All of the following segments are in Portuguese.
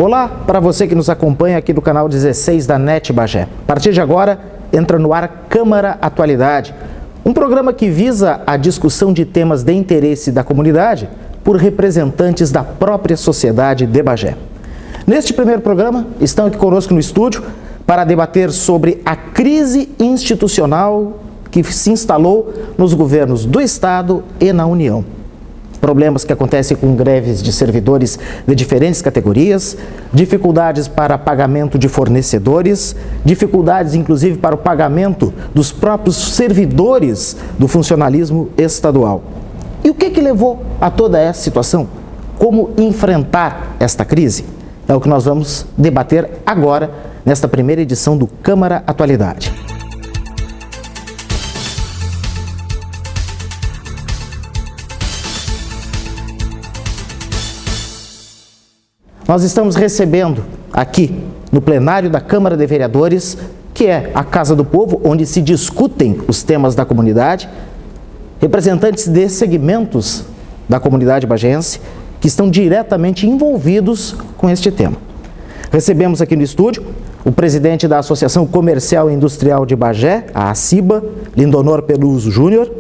Olá para você que nos acompanha aqui do canal 16 da NET Bagé. A partir de agora, entra no ar Câmara Atualidade, um programa que visa a discussão de temas de interesse da comunidade por representantes da própria sociedade de Bagé. Neste primeiro programa, estão aqui conosco no estúdio para debater sobre a crise institucional que se instalou nos governos do Estado e na União. Problemas que acontecem com greves de servidores de diferentes categorias, dificuldades para pagamento de fornecedores, dificuldades inclusive para o pagamento dos próprios servidores do funcionalismo estadual. E o que levou a toda essa situação? Como enfrentar esta crise? É o que nós vamos debater agora, nesta primeira edição do Câmara Atualidade. Nós estamos recebendo aqui no plenário da Câmara de Vereadores, que é a Casa do Povo, onde se discutem os temas da comunidade, representantes de segmentos da comunidade bagense que estão diretamente envolvidos com este tema. Recebemos aqui no estúdio o presidente da Associação Comercial e Industrial de Bagé, a ACIBA, Lindonor Peluso Júnior,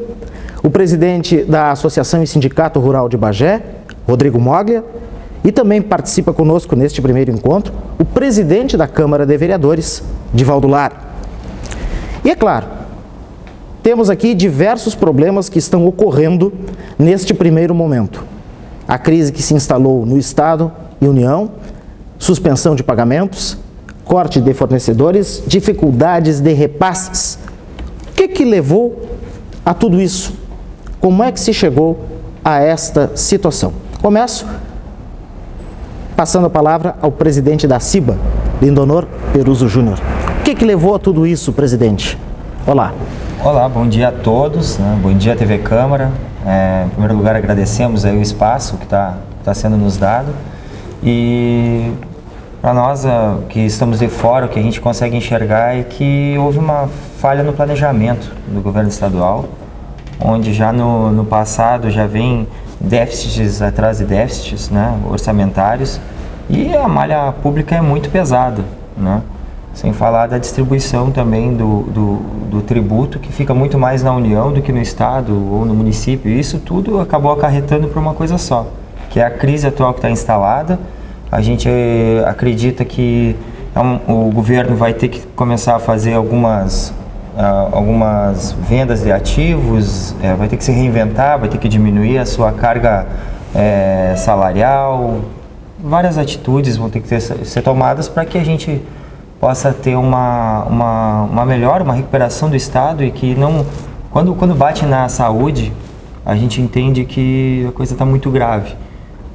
o presidente da Associação e Sindicato Rural de Bagé, Rodrigo Moglia, e também participa conosco neste primeiro encontro o presidente da Câmara de Vereadores, Divaldo Lara. E é claro, temos aqui diversos problemas que estão ocorrendo neste primeiro momento. A crise que se instalou no Estado e União, suspensão de pagamentos, corte de fornecedores, dificuldades de repasses. O que levou a tudo isso? Como é que se chegou a esta situação? Começo passando a palavra ao presidente da CIBA, Lindonor Peluso Júnior. O que levou a tudo isso, presidente? Olá. Olá, bom dia a todos, né? Bom dia TV Câmara. Em primeiro lugar, agradecemos aí o espaço que está sendo nos dado. E para nós que estamos de fora, o que a gente consegue enxergar é que houve uma falha no planejamento do governo estadual, onde já no passado já vem déficits atrás de déficits, né, orçamentários, e a malha pública é muito pesada, né? Sem falar da distribuição também do tributo, que fica muito mais na União do que no Estado ou no município. E isso tudo acabou acarretando para uma coisa só, que é a crise atual que está instalada. A gente acredita que o governo vai ter que começar a fazer algumas vendas de ativos, vai ter que se reinventar, vai ter que diminuir a sua carga salarial. Várias atitudes vão ter que ser tomadas para que a gente possa ter uma melhora, uma recuperação do Estado, e que não, quando bate na saúde, a gente entende que a coisa está muito grave.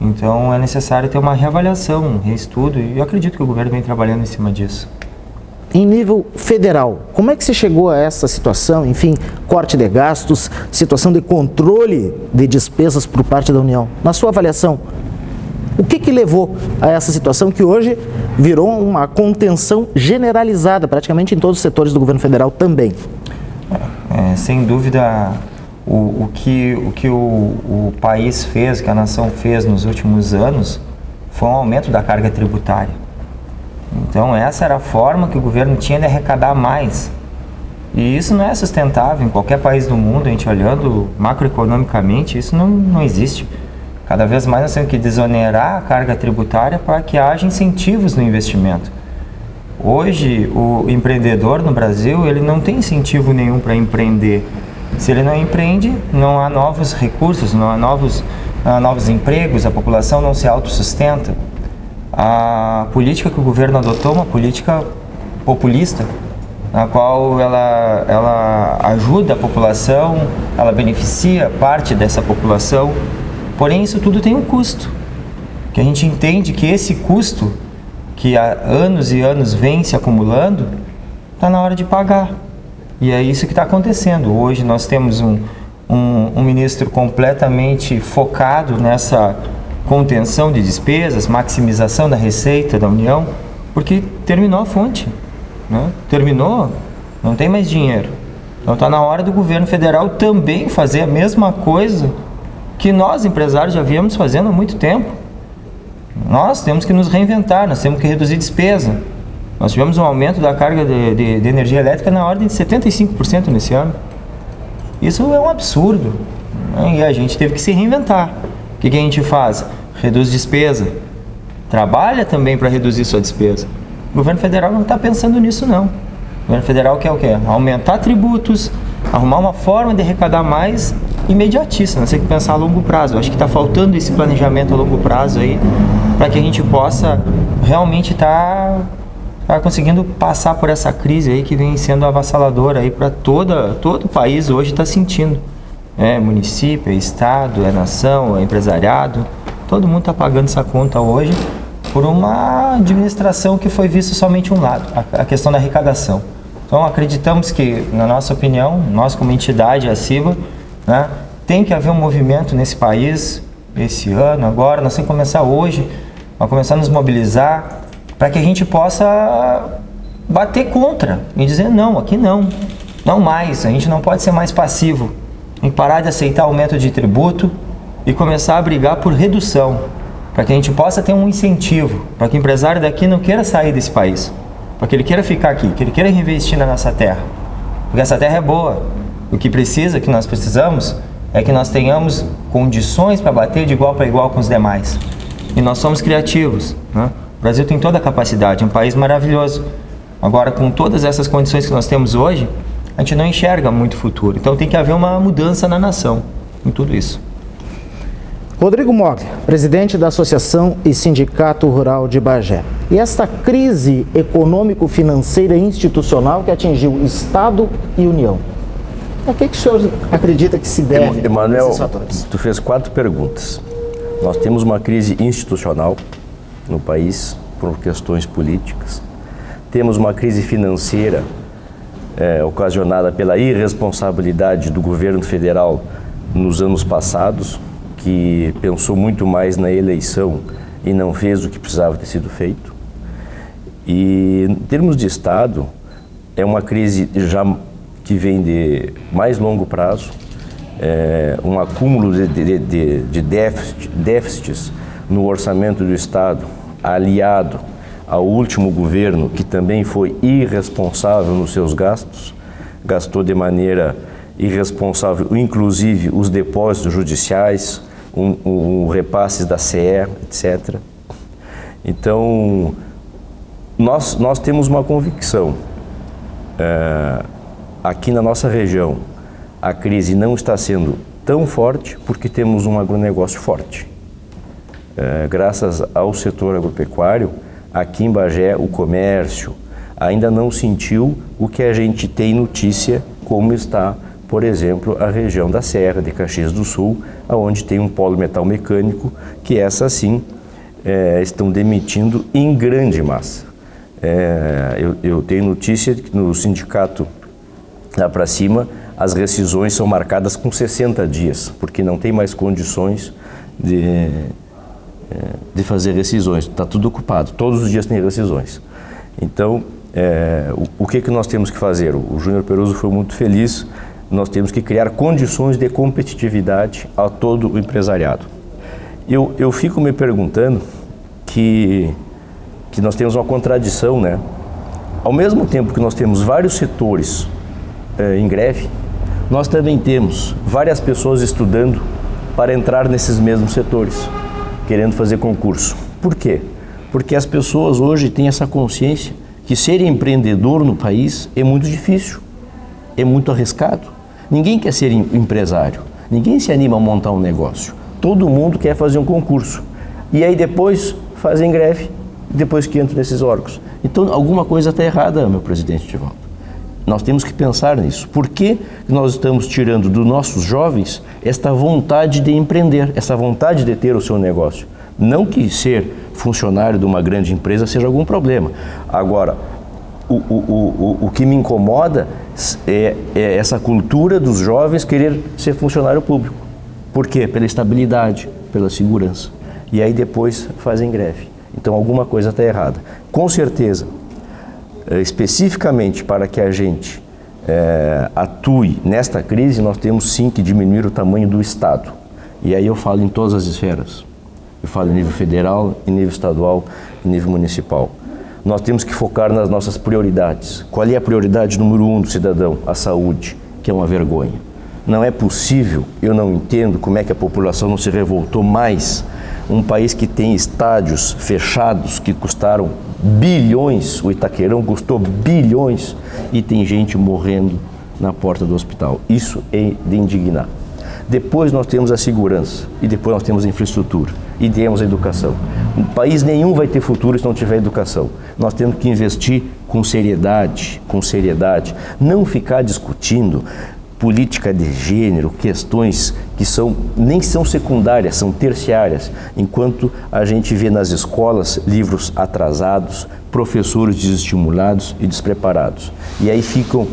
Então é necessário ter uma reavaliação, um reestudo, e eu acredito que o governo vem trabalhando em cima disso. Em nível federal, como é que se chegou a essa situação? Enfim, corte de gastos, situação de controle de despesas por parte da União. Na sua avaliação, o que levou a essa situação que hoje virou uma contenção generalizada praticamente em todos os setores do governo federal também? Sem dúvida, o que o país fez, que a nação fez nos últimos anos, foi um aumento da carga tributária. Então essa era a forma que o governo tinha de arrecadar mais. E isso não é sustentável em qualquer país do mundo. A gente olhando macroeconomicamente, isso não existe. Cada vez mais nós temos que desonerar a carga tributária para que haja incentivos no investimento. Hoje, o empreendedor no Brasil, ele não tem incentivo nenhum para empreender. Se ele não empreende, não há novos recursos, não há novos empregos, a população não se autossustenta. A política que o governo adotou é uma política populista, na qual ela ajuda a população, ela beneficia parte dessa população, porém isso tudo tem um custo, que a gente entende que esse custo, que há anos e anos vem se acumulando, está na hora de pagar. E é isso que está acontecendo. Hoje nós temos um ministro completamente focado nessa contenção de despesas, maximização da receita da União, porque terminou a fonte, né? Terminou, não tem mais dinheiro. Então está na hora do governo federal também fazer a mesma coisa que nós, empresários, já viemos fazendo há muito tempo. Nós temos que nos reinventar, nós temos que reduzir despesa. Nós tivemos um aumento da carga de energia elétrica na ordem de 75% nesse ano. Isso é um absurdo, né? E a gente teve que se reinventar. O que a gente faz? Reduz despesa. Trabalha também para reduzir sua despesa. O governo federal não está pensando nisso, não. O governo federal quer o quê? Aumentar tributos, arrumar uma forma de arrecadar mais imediatista. Nós temos que pensar a longo prazo. Eu acho que está faltando esse planejamento a longo prazo aí, para que a gente possa realmente estar conseguindo passar por essa crise aí que vem sendo avassaladora aí para todo o país hoje está sentindo. É município, é estado, é nação, é empresariado. Todo mundo está pagando essa conta hoje por uma administração que foi vista somente um lado, a questão da arrecadação. Então acreditamos que, na nossa opinião, nós como entidade, a CIBA, né, tem que haver um movimento nesse país, esse ano, agora, nós temos que começar hoje, a começar a nos mobilizar, para que a gente possa bater contra e dizer não, aqui não mais, a gente não pode ser mais passivo, tem que parar de aceitar aumento de tributo e começar a brigar por redução, para que a gente possa ter um incentivo, para que o empresário daqui não queira sair desse país, para que ele queira ficar aqui, que ele queira reinvestir na nossa terra, porque essa terra é boa. O que nós precisamos é que nós tenhamos condições para bater de igual para igual com os demais, e nós somos criativos, né? O Brasil tem toda a capacidade, é um país maravilhoso. Agora, com todas essas condições que nós temos hoje, a gente não enxerga muito futuro. Então tem que haver uma mudança na nação, em tudo isso. Rodrigo Moglia, presidente da Associação e Sindicato Rural de Bagé. E esta crise econômico-financeira e institucional que atingiu Estado e União, a que o senhor acredita que se deve Emanuel, esses fatores? Tu fez 4 perguntas. Nós temos uma crise institucional no país por questões políticas. Temos uma crise financeira ocasionada pela irresponsabilidade do governo federal nos anos passados, que pensou muito mais na eleição e não fez o que precisava ter sido feito. E em termos de Estado, é uma crise já que vem de mais longo prazo, um acúmulo de déficits no orçamento do Estado, aliado ao último governo, que também foi irresponsável nos seus gastos, gastou de maneira irresponsável, inclusive os depósitos judiciais, repasses da CE, etc. Então, nós temos uma convicção, aqui na nossa região, a crise não está sendo tão forte porque temos um agronegócio forte. Graças ao setor agropecuário, aqui em Bagé, o comércio ainda não sentiu o que a gente tem notícia, como está, por exemplo, a região da Serra de Caxias do Sul, onde tem um polo metal mecânico, que essa sim estão demitindo em grande massa. Eu tenho notícia que no sindicato lá para cima, as rescisões são marcadas com 60 dias, porque não tem mais condições de fazer rescisões, está tudo ocupado, todos os dias tem rescisões. Então, o que nós temos que fazer? O Júnior Peroso foi muito feliz, nós temos que criar condições de competitividade a todo o empresariado. Eu fico me perguntando que nós temos uma contradição, né? Ao mesmo tempo que nós temos vários setores em greve, nós também temos várias pessoas estudando para entrar nesses mesmos setores, querendo fazer concurso. Por quê? Porque as pessoas hoje têm essa consciência que ser empreendedor no país é muito difícil, é muito arriscado. Ninguém quer ser empresário, ninguém se anima a montar um negócio. Todo mundo quer fazer um concurso. E aí depois fazem greve, depois que entram nesses órgãos. Então alguma coisa está errada, meu presidente Divaldo. Nós temos que pensar nisso. Por que nós estamos tirando dos nossos jovens esta vontade de empreender, essa vontade de ter o seu negócio? Não que ser funcionário de uma grande empresa seja algum problema. Agora, o que me incomoda é essa cultura dos jovens querer ser funcionário público. Por quê? Pela estabilidade, pela segurança. E aí depois fazem greve. Então alguma coisa está errada. Com certeza, especificamente para que a gente atue nesta crise, nós temos sim que diminuir o tamanho do Estado. E aí eu falo em todas as esferas. Eu falo em nível federal, em nível estadual, em nível municipal. Nós temos que focar nas nossas prioridades. Qual é a prioridade número 1 do cidadão? A saúde, que é uma vergonha. Não é possível, eu não entendo como é que a população não se revoltou mais. Um país que tem estádios fechados que custaram bilhões, o Itaquerão custou bilhões e tem gente morrendo na porta do hospital. Isso é de indignar. Depois nós temos a segurança e depois nós temos a infraestrutura e temos a educação. Um país nenhum vai ter futuro se não tiver educação. Nós temos que investir com seriedade, não ficar discutindo política de gênero, questões que nem são secundárias, são terciárias, enquanto a gente vê nas escolas livros atrasados, professores desestimulados e despreparados. E aí ficam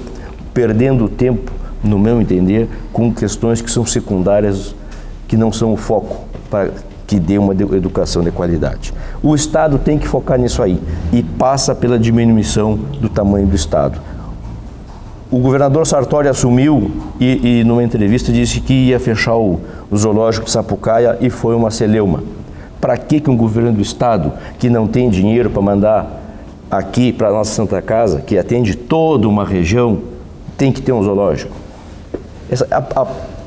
perdendo tempo, no meu entender, com questões que são secundárias, que não são o foco para que dê uma educação de qualidade. O Estado tem que focar nisso aí e passa pela diminuição do tamanho do Estado. O governador Sartori assumiu e numa entrevista disse que ia fechar o zoológico de Sapucaia e foi uma celeuma. Para que um governo do Estado que não tem dinheiro para mandar aqui para a nossa Santa Casa, que atende toda uma região, tem que ter um zoológico?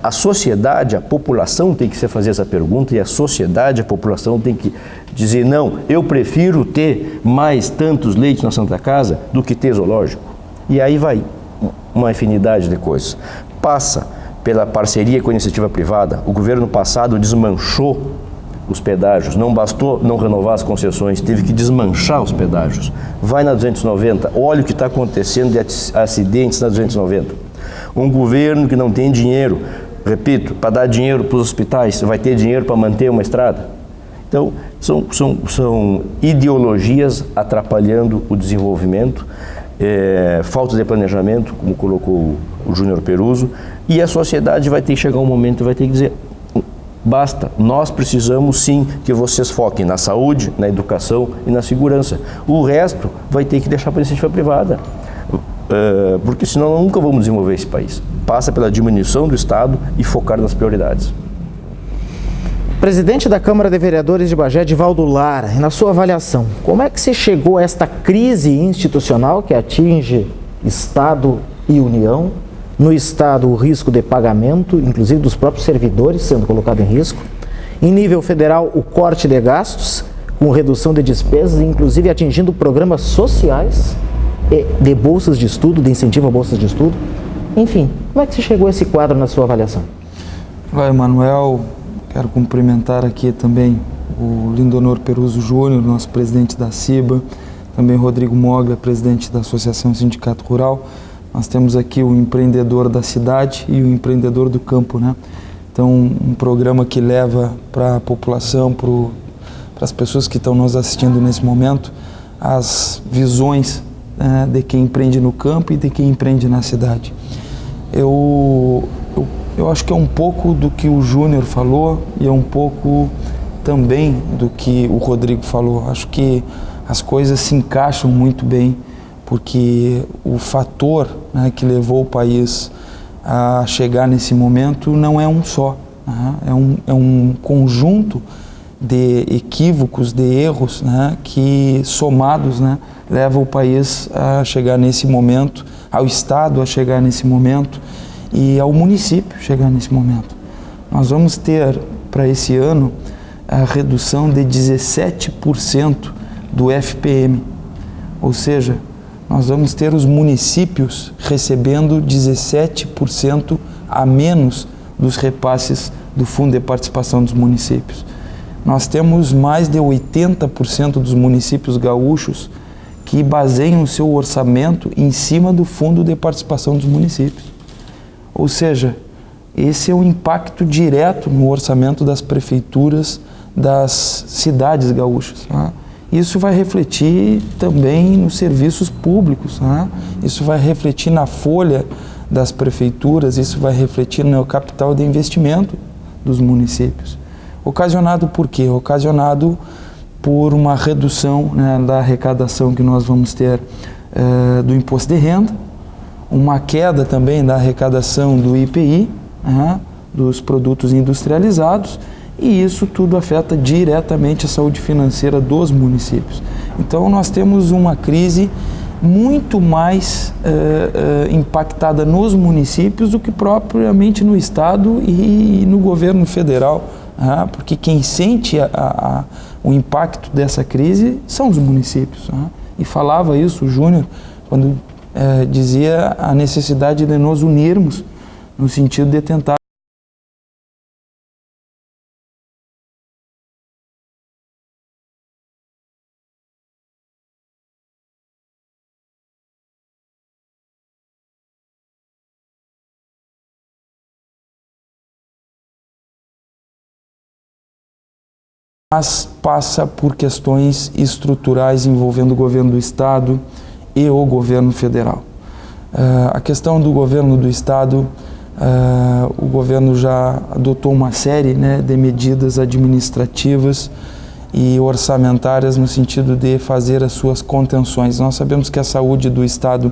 A sociedade, a população tem que se fazer essa pergunta e a sociedade, a população tem que dizer, não, eu prefiro ter mais tantos leitos na Santa Casa do que ter zoológico. E aí vai uma infinidade de coisas. Passa pela parceria com a iniciativa privada. O governo passado desmanchou os pedágios, não bastou não renovar as concessões, teve que desmanchar os pedágios. Vai na 290, olha o que está acontecendo de acidentes na 290. Um governo que não tem dinheiro, repito, para dar dinheiro para os hospitais, vai ter dinheiro para manter uma estrada? Então, são ideologias atrapalhando o desenvolvimento, falta de planejamento, como colocou o Júnior Peruzzo, e a sociedade vai ter que chegar um momento e vai ter que dizer, basta, nós precisamos sim que vocês foquem na saúde, na educação e na segurança. O resto vai ter que deixar para a iniciativa privada, porque senão nunca vamos desenvolver esse país. Passa pela diminuição do Estado e focar nas prioridades. Presidente da Câmara de Vereadores de Bagé, Divaldo Lara, na sua avaliação, como é que se chegou a esta crise institucional que atinge Estado e União? No Estado, o risco de pagamento, inclusive dos próprios servidores, sendo colocado em risco. Em nível federal, o corte de gastos, com redução de despesas, inclusive atingindo programas sociais de bolsas de estudo, de incentivo a bolsas de estudo. Enfim, como é que se chegou a esse quadro na sua avaliação? Olá, Emanuel. Quero cumprimentar aqui também o Lindonor Peruzzo Júnior, nosso presidente da CIBA, também Rodrigo Moglia, presidente da Associação Sindicato Rural. Nós temos aqui o empreendedor da cidade e o empreendedor do campo, né? Então, um programa que leva para a população, para as pessoas que estão nos assistindo nesse momento, as visões de quem empreende no campo e de quem empreende na cidade. Eu acho que é um pouco do que o Júnior falou e é um pouco também do que o Rodrigo falou. Acho que as coisas se encaixam muito bem, porque o fator, né, que levou o país a chegar nesse momento não é um só, né? É um conjunto de equívocos, de erros, né, que somados, né, levam o país a chegar nesse momento, ao Estado a chegar nesse momento e ao município chegar nesse momento. Nós vamos ter para esse ano a redução de 17% do FPM, ou seja, nós vamos ter os municípios recebendo 17% a menos dos repasses do Fundo de Participação dos Municípios. Nós temos mais de 80% dos municípios gaúchos que baseiam o seu orçamento em cima do Fundo de Participação dos Municípios. Ou seja, esse é um impacto direto no orçamento das prefeituras das cidades gaúchas, né? Isso vai refletir também nos serviços públicos, né? Isso vai refletir na folha das prefeituras, isso vai refletir no capital de investimento dos municípios. Ocasionado por quê? Ocasionado por uma redução, né, da arrecadação que nós vamos ter do imposto de renda, uma queda também da arrecadação do IPI, né, dos produtos industrializados, e isso tudo afeta diretamente a saúde financeira dos municípios. Então nós temos uma crise muito mais impactada nos municípios do que propriamente no Estado e no governo federal, porque quem sente o impacto dessa crise são os municípios. E falava isso o Júnior quando dizia a necessidade de nos unirmos no sentido de tentar mas passa por questões estruturais envolvendo o governo do Estado e o governo federal. A questão do governo do Estado, o governo já adotou uma série, de medidas administrativas e orçamentárias no sentido de fazer as suas contenções. Nós sabemos que a saúde do Estado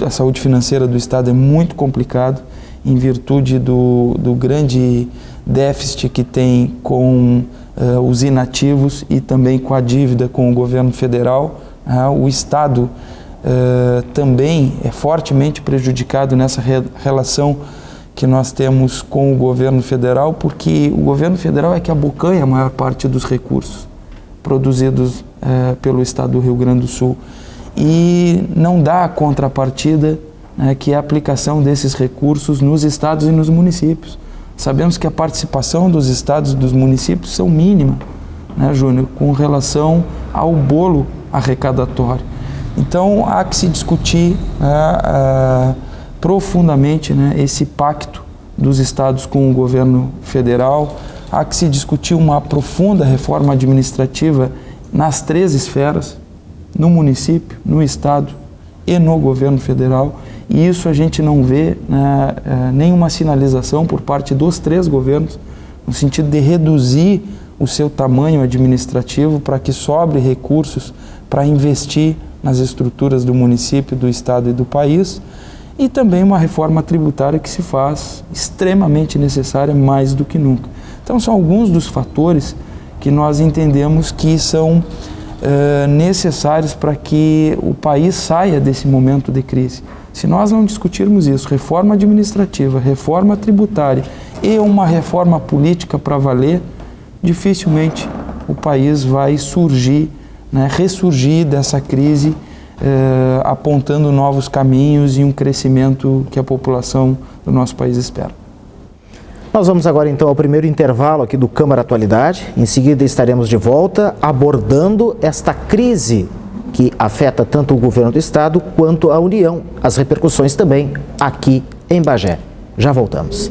a saúde financeira do Estado é muito complicado em virtude do grande déficit que tem com os inativos e também com a dívida com o governo federal. O Estado também é fortemente prejudicado nessa relação que nós temos com o governo federal, porque o governo federal é que abocanha a maior parte dos recursos produzidos pelo Estado do Rio Grande do Sul e não dá a contrapartida, que é a aplicação desses recursos nos estados e nos municípios. Sabemos que a participação dos estados e dos municípios são mínima, Júnior, com relação ao bolo arrecadatório. Então, há que se discutir profundamente esse pacto dos estados com o governo federal, há que se discutir uma profunda reforma administrativa nas 3 esferas, no município, no estado e no governo federal. E isso a gente não vê nenhuma sinalização por parte dos 3 governos, no sentido de reduzir o seu tamanho administrativo para que sobre recursos para investir nas estruturas do município, do estado e do país, e também uma reforma tributária que se faz extremamente necessária mais do que nunca. Então são alguns dos fatores que nós entendemos que são necessários para que o país saia desse momento de crise. Se nós não discutirmos isso, reforma administrativa, reforma tributária e uma reforma política para valer, dificilmente o país vai ressurgir dessa crise, apontando novos caminhos e um crescimento que a população do nosso país espera. Nós vamos agora então ao primeiro intervalo aqui do Câmara Atualidade. Em seguida estaremos de volta abordando esta crise que afeta tanto o governo do estado quanto a União, as repercussões também aqui em Bagé. Já voltamos.